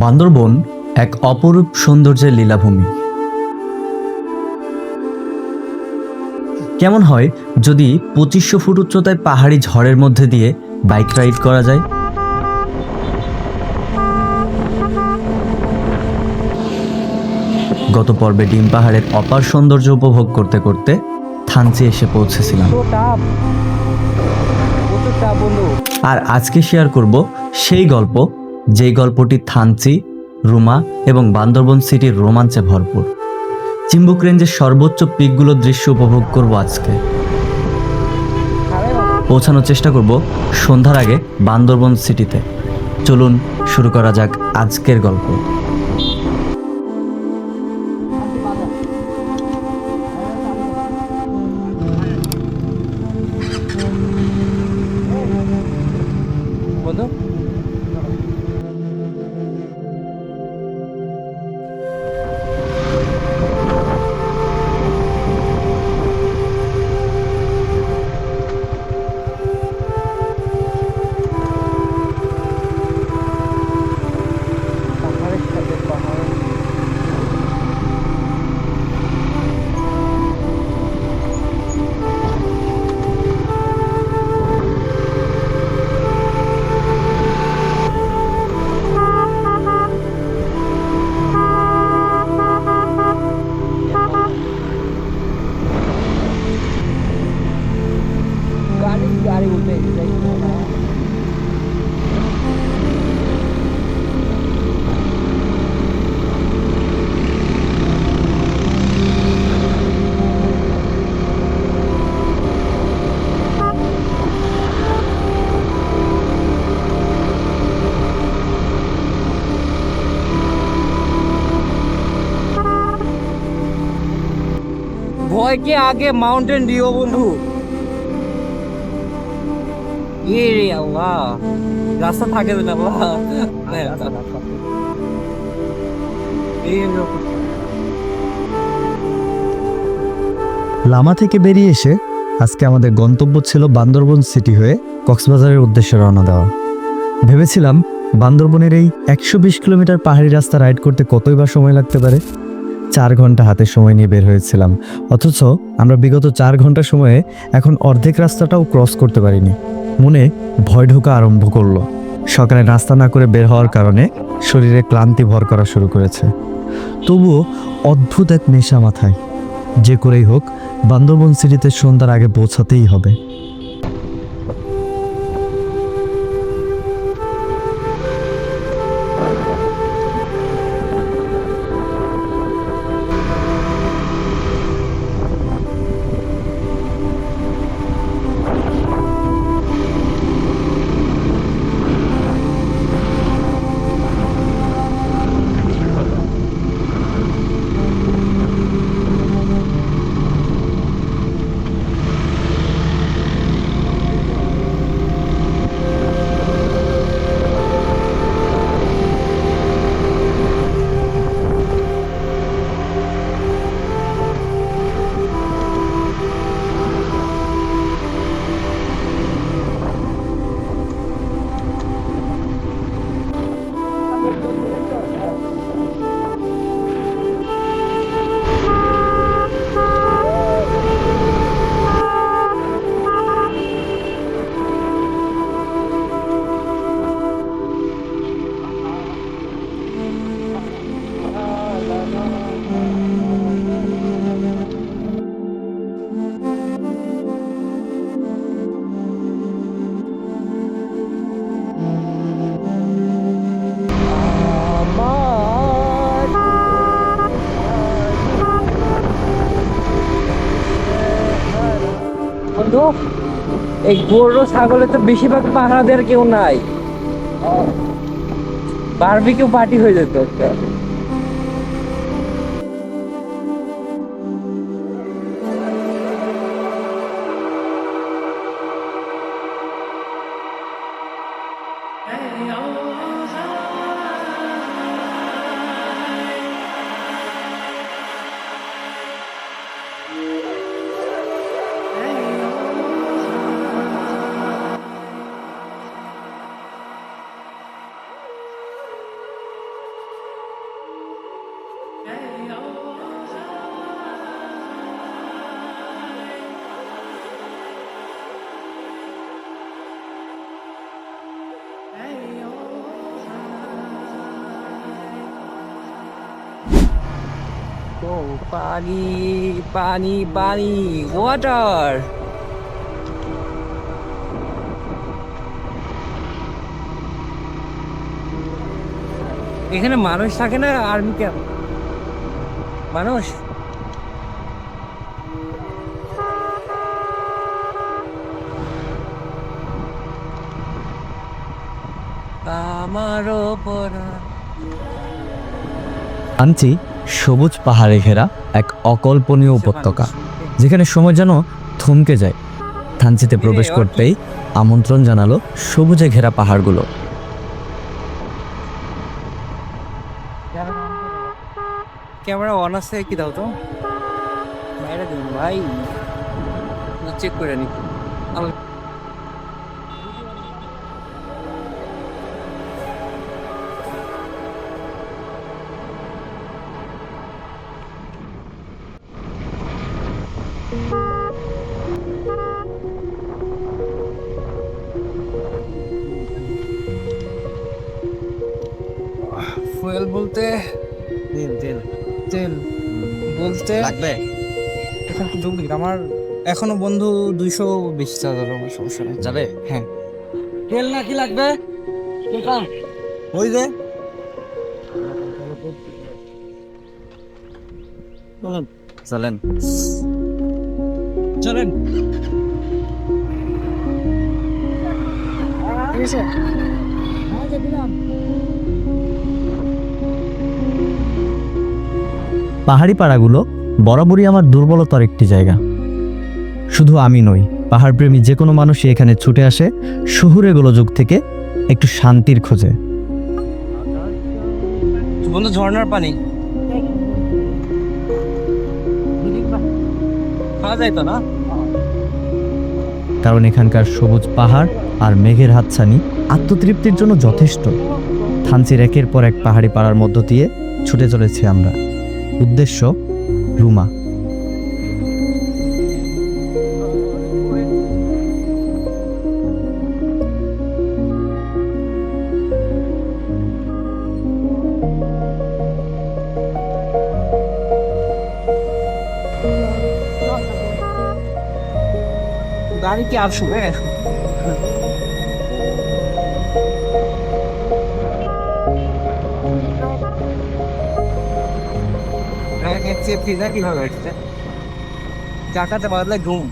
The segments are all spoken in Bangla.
বান্দরবন এক অপরূপ সৌন্দর্যের লীলাভূমি। কেমন হয় যদি 2500 ফুট উচ্চতায় পাহাড়ি ঝড়ের মধ্যে দিয়ে বাইক রাইড করা যায়। গত পর্বে ডিম পাহাড়ের অপার সৌন্দর্য উপভোগ করতে করতে থানচি এসে পৌঁছেছিলাম, আর আজকে শেয়ার করব সেই গল্প, যেই গল্পটি থানচি, রুমা এবং বান্দরবন সিটির রোমাঞ্চে ভরপুর। চিম্বুক রেঞ্জের সর্বোচ্চ পিকগুলোর দৃশ্য উপভোগ করব আজকে। পৌঁছানোর চেষ্টা করব সন্ধ্যার আগে বান্দরবন সিটিতে। চলুন শুরু করা যাক আজকের গল্প। ভয় के आगे माउंटेन डियो বন্ধু। রে আল্লাহ, রাস্তা থাকে না বাবা। লামা থেকে বেরিয়ে এসে আজকে আমাদের গন্তব্য ছিল বান্দরবন সিটি হয়ে কক্সবাজারের উদ্দেশ্যে রওনা দেওয়া। ভেবেছিলাম বান্দরবনের এই 120 কিলোমিটার পাহাড়ি রাস্তা রাইড করতে কতই বা সময় লাগতে পারে। 4 ঘন্টা হাতে সময় নিয়ে বের হয়েছিলাম, অথচ আমরা বিগত 4 ঘন্টা সময়ে এখন অর্ধেক রাস্তাটাও ক্রস করতে পারিনি। মনে ভয় ঢোকা আরম্ভ করলো। সকালে নাস্তা না করে বের হওয়ার কারণে শরীরে ক্লান্তি ভর করা শুরু করেছে। তবুও অদ্ভুত এক নেশা মাথায়, যে করেই হোক বান্দরবন সিটিতে সন্ধ্যার আগে পৌঁছাতেই হবে। বন্ধু, এই গরু ছাগলে তো বেশিরভাগ পাহারা দেওয়ার কেউ নাই। বারবিকিউ পার্টি হয়ে যেত একটা। ও পানি পানি পানি ওয়াটার। এখানে মানুষ থাকে না, আর্মি ক্যাম্প মানুষ। আমারও পরা আনছি সবুজ পাহাড়ে ঘেরা এক অকল্পনীয় উপত্যকা, যেখানে সময় যেন থমকে যায়। থানচিতে প্রবেশ করতেই আমন্ত্রণ জানালো সবুজে ঘেরা পাহাড়গুলো। ক্যামেরা অন আছে কি দাও তো, বাইরে দিন ভাই, চেক করে নি। ফুয়েল বলতে তেল তেল তেল বলতে লাগবে এখানে যোগ দিন আমার এখনো বন্ধু 200 বেশি চার্জ হবে, আমার সমস্যা নেই। যাবে হ্যাঁ তেল না কি লাগবে ওই যে চলেন চলেন। ঠিক আছে পাহাড়ি পাড়াগুলো বরাবরই আমার দুর্বলতার একটি জায়গা। শুধু আমি নই, পাহাড়প্রেমী যে কোনো মানুষই এখানে ছুটে আসে শহুরে গোলযোগ থেকে একটু শান্তির খোঁজে। বন্ধু ঝর্ণার পানি খাওয়া যায় তো না? কারণ এখানকার সবুজ পাহাড় আর মেঘের হাতছানি আত্মতৃপ্তির জন্য যথেষ্ট। থানচির একের পর এক পাহাড়ি পাড়ার মধ্য দিয়ে ছুটে চলেছি আমরা। উদ্দেশ্য রুমা। গাড়ি কি আসবে? পিজা কিভাবে হচ্ছে চাকাতে বদলে ঘুম।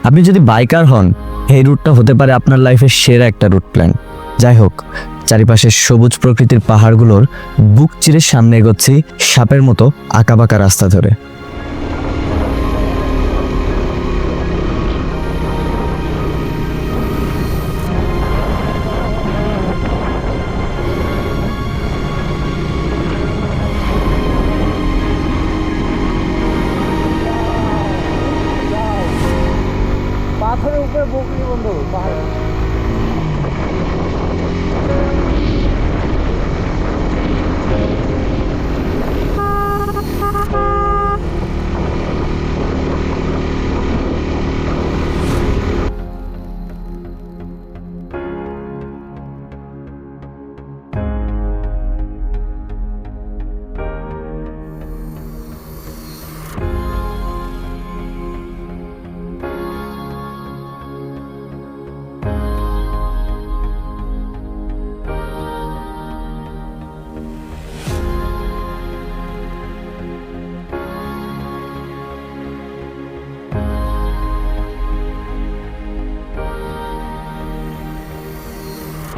আপনি যদি বাইকার হন, এই রুটটা হতে পারে আপনার লাইফের সেরা একটা রুট প্ল্যান। যাই হোক, চারিপাশের সবুজ প্রকৃতির পাহাড়গুলোর বুক চিরে সামনে এগোচ্ছি সাপের মতো আঁকাবাঁকা রাস্তা ধরে।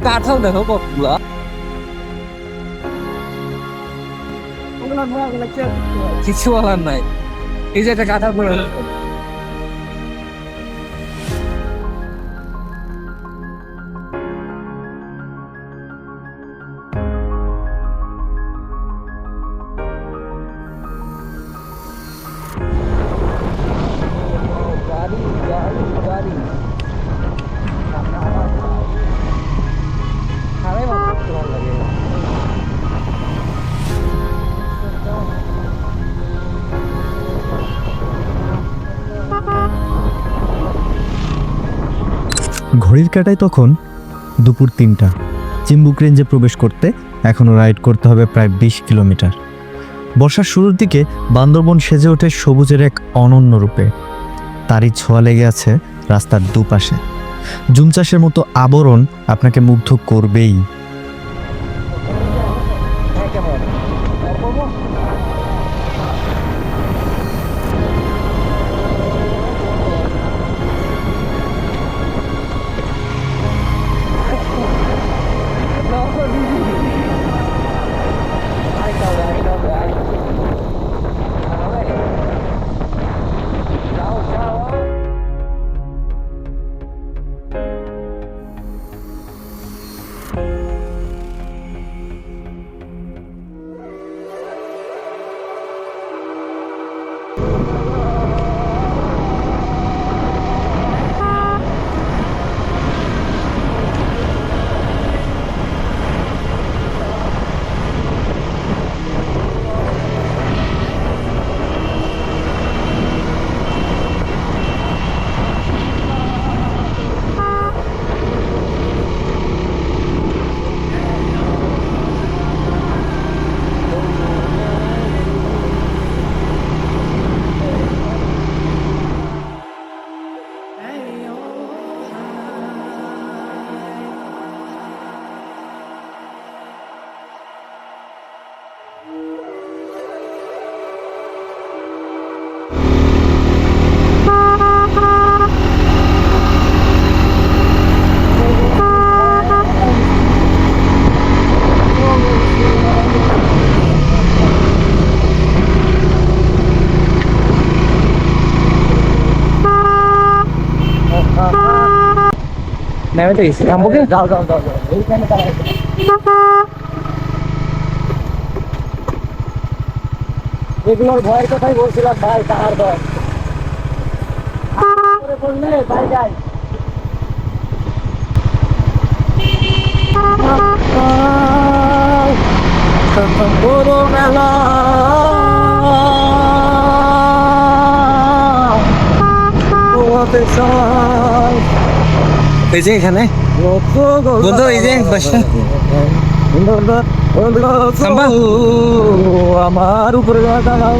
কাঁঠাল দেখো কতগুলা কিছু বলার নাই। এই যে একটা কাঁঠাল পড়ে আছে। গাড়ি গাড়ি গাড়ি খারাই ভালো লাগে। ঘড়ির কাঁটায় তখন দুপুর 3টা। চিম্বুক রেঞ্জে প্রবেশ করতে এখনও রাইড করতে হবে প্রায় 20 কিলোমিটার। বর্ষার শুরুর দিকে বান্দরবন সেজে ওঠে সবুজের এক অনন্য রূপে। তারই ছোঁয়া লেগে আছে রাস্তার দুপাশে। জুম চাষের মতো আবরণ আপনাকে মুগ্ধ করবেই। নেমে তো গেছি নামবো কি? যাও যাও যাও যাও। এইখানে দাঁড়াই। এগুলোর ভয়ের কথাই বলছিলাম ভাই, তাহার ভয় করে বললে ভাই যাই। বড় মেলা এই যে এখানে বন্ধু, এই যে বাসটা আমার উপরে দাঁড়াও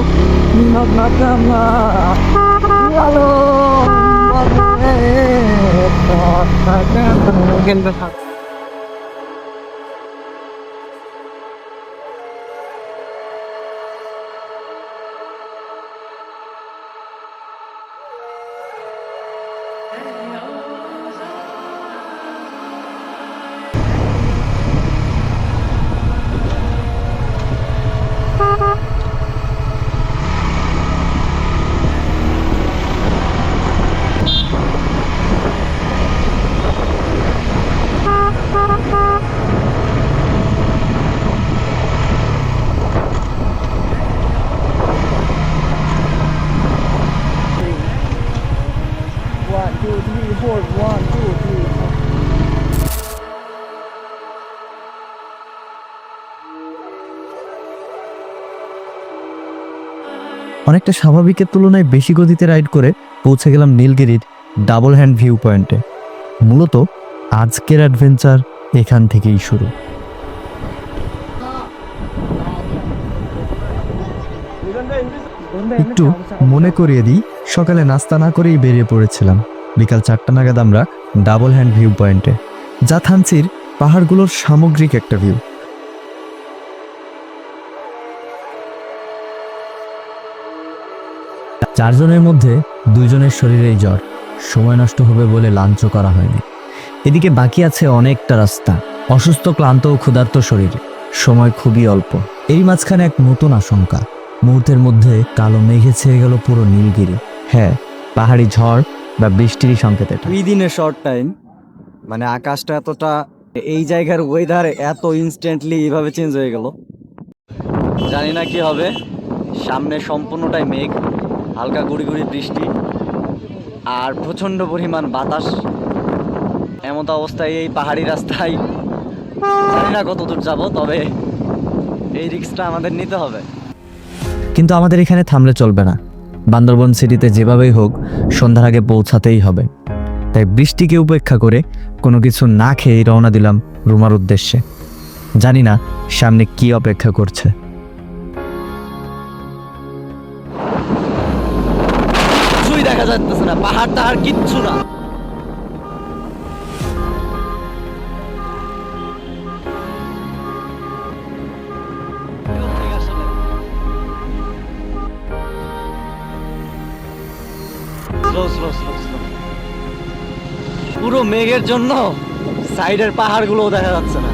অনেকটা স্বাভাবিকের তুলনায় বেশি গতিতে রাইড করে পৌঁছে গেলাম নীলগিরির ডাবল হ্যান্ড ভিউ পয়েন্টে। মূলত আজকের অ্যাডভেঞ্চার এখান থেকেই শুরু। একটু মনে করিয়ে দিই, সকালে নাস্তা না করেই বেরিয়ে পড়েছিলাম। বিকাল 4টা নাগাদ আমরা ডাবল হ্যান্ড ভিউ পয়েন্টে, যা থানচির পাহাড়গুলোর সামগ্রিক একটা ভিউ। চারজনের মধ্যে 2 জনের শরীরেই জ্বর। সময় নষ্ট হবে বলে লাঞ্চও করা হয়নি। এদিকে বাকি আছে অনেকটা রাস্তা। অসুস্থ, ক্লান্ত ও ক্ষুধার্ত শরীরে সময় খুবই অল্প। এই মাঝখানে এক নতুন আশঙ্কা। মুহূর্তের মধ্যে কালো মেঘে ছেয়ে গেল পুরো নীলগিরি। হ্যাঁ, পাহাড়ি ঝড় বা বৃষ্টিরই সংকেত এটা। উইদিন এ শর্ট টাইম, মানে আকাশটা এতটা, এই জায়গার ওয়েদার এত ইনস্ট্যান্টলি এইভাবে চেঞ্জ হয়ে গেল। জানি না কি হবে। সামনে সম্পূর্ণটাই মেঘ, হালকা গুড়ি গুড়ি বৃষ্টি আর প্রচণ্ড পরিমাণ বাতাস। এমত অবস্থায় এই পাহাড়ি রাস্তায় জানি না কত দূর যাব, তবে এই রিস্কটা আমাদের নিতে হবে। কিন্তু আমাদের এখানে থামলে চলবে না। বান্দরবন সিটিতে যেভাবেই হোক সন্ধ্যার আগে পৌঁছাতেই হবে। তাই বৃষ্টিকে উপেক্ষা করে কোনো কিছু না খেয়েই রওনা দিলাম রুমার উদ্দেশ্যে। জানি না সামনে কি অপেক্ষা করছে। কিছুই দেখা যাচ্ছে না, পাহাড় টাহাড় কিচ্ছু না। পুরো মেঘের জন্য সাইডের পাহাড়গুলোও দেখা যাচ্ছে না।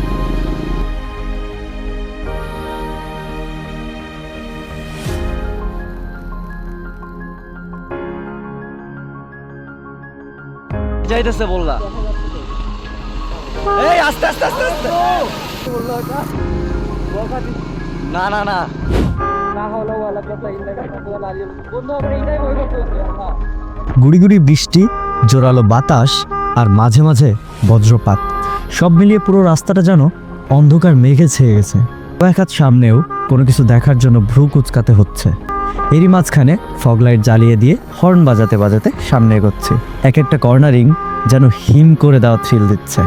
যাইতেছে বললা, এই আস্তে আস্তে আস্তে আস্তে। না না না, গুড়ি গুড়ি বৃষ্টি, জোরালো বাতাস আর মাঝে মাঝে বজ্রপাত, সব মিলিয়ে পুরো রাস্তাটা যেন অন্ধকার মেঘে ছেয়ে গেছে। এক হাত সামনেও কোনো কিছু দেখার জন্য ভ্রু কুচকাতে হচ্ছে। এরই মাঝখানে ফগলাইট জ্বালিয়ে দিয়ে হর্ন বাজাতে বাজাতে সামনে এগোচ্ছে। এক একটা কর্নারিং যেন হিম করে দেওয়া থ্রিল দিচ্ছে।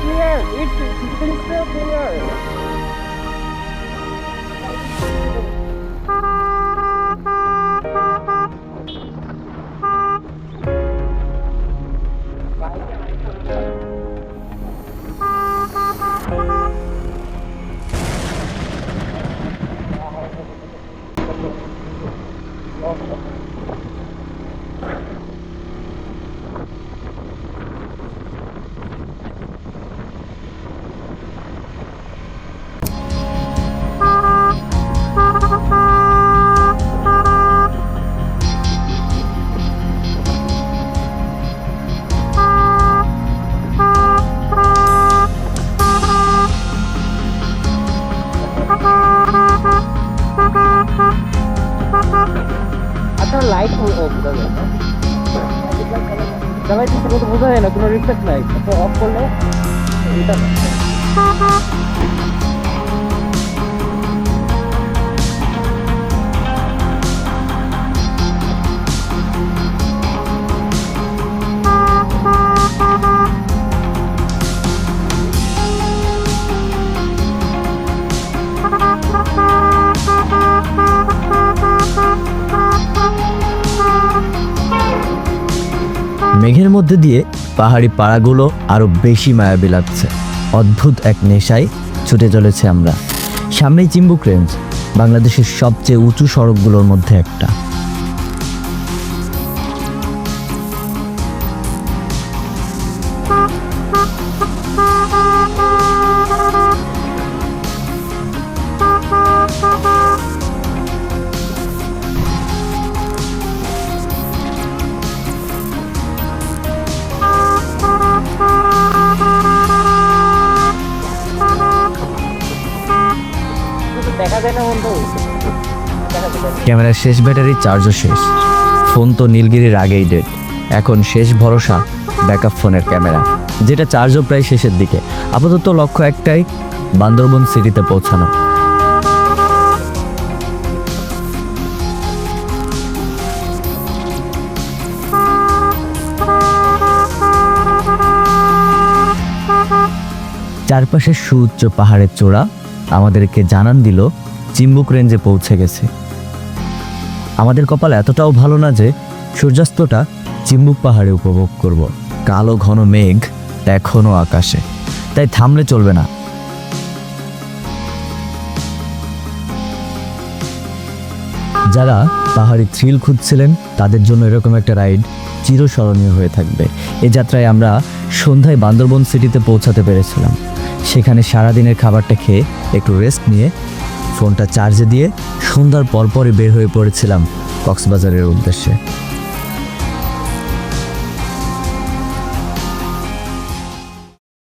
Clear, it's crystal clear. আপনার লাইট বোঝা যায় না, চালাই কিন্তু কত বোঝা যায় না, কোনো রিফ্লেক্ট নাই। অফ করলে এটা মেঘের মধ্যে দিয়ে পাহাড়ি পাড়াগুলো আরো বেশি মায়াবী লাগছে। অদ্ভুত এক নেশায় ছুটে চলেছে আমরা। সামনেই চিম্বুক রেঞ্জ, বাংলাদেশের সবচেয়ে উঁচু সড়কগুলোর মধ্যে একটা। দেখা যায় না বন্ধু, ক্যামেরার শেষ ব্যাটারি চার্জও শেষ। ফোন তো নীলগিরির আগেই ডেড। এখন শেষ ভরসা ব্যাকআপ ফোনের ক্যামেরা, যেটা চার্জও প্রায় শেষের দিকে। আপাতত লক্ষ্য একটাই, বান্দরবন সিটিতে পৌঁছানো। চারপাশে সুউচ্চ পাহাড়ের চূড়া আমাদেরকে জানান দিল চিম্বুক রেঞ্জে পৌঁছে গেছে। আমাদের কপাল এতটাও ভালো না যে সূর্যাস্তটা চিম্বুক পাহাড়ে উপভোগ করব। কালো ঘন মেঘ এখনো আকাশে, তাই থামলে চলবে না। যারা পাহাড়ি থ্রিল খুঁজছিলেন তাদের জন্য এরকম একটা রাইড চিরস্মরণীয় হয়ে থাকবে। এই যাত্রায় আমরা সন্ধ্যায় বান্দরবন সিটিতে পৌঁছাতে পেরেছিলাম। সেখানে সারাদিনের খাবারটা খেয়ে একটু রেস্ট নিয়ে ফোনটা চার্জে দিয়ে সন্ধ্যার পরপরই বের হয়ে পড়েছিলাম কক্সবাজারের উদ্দেশ্যে।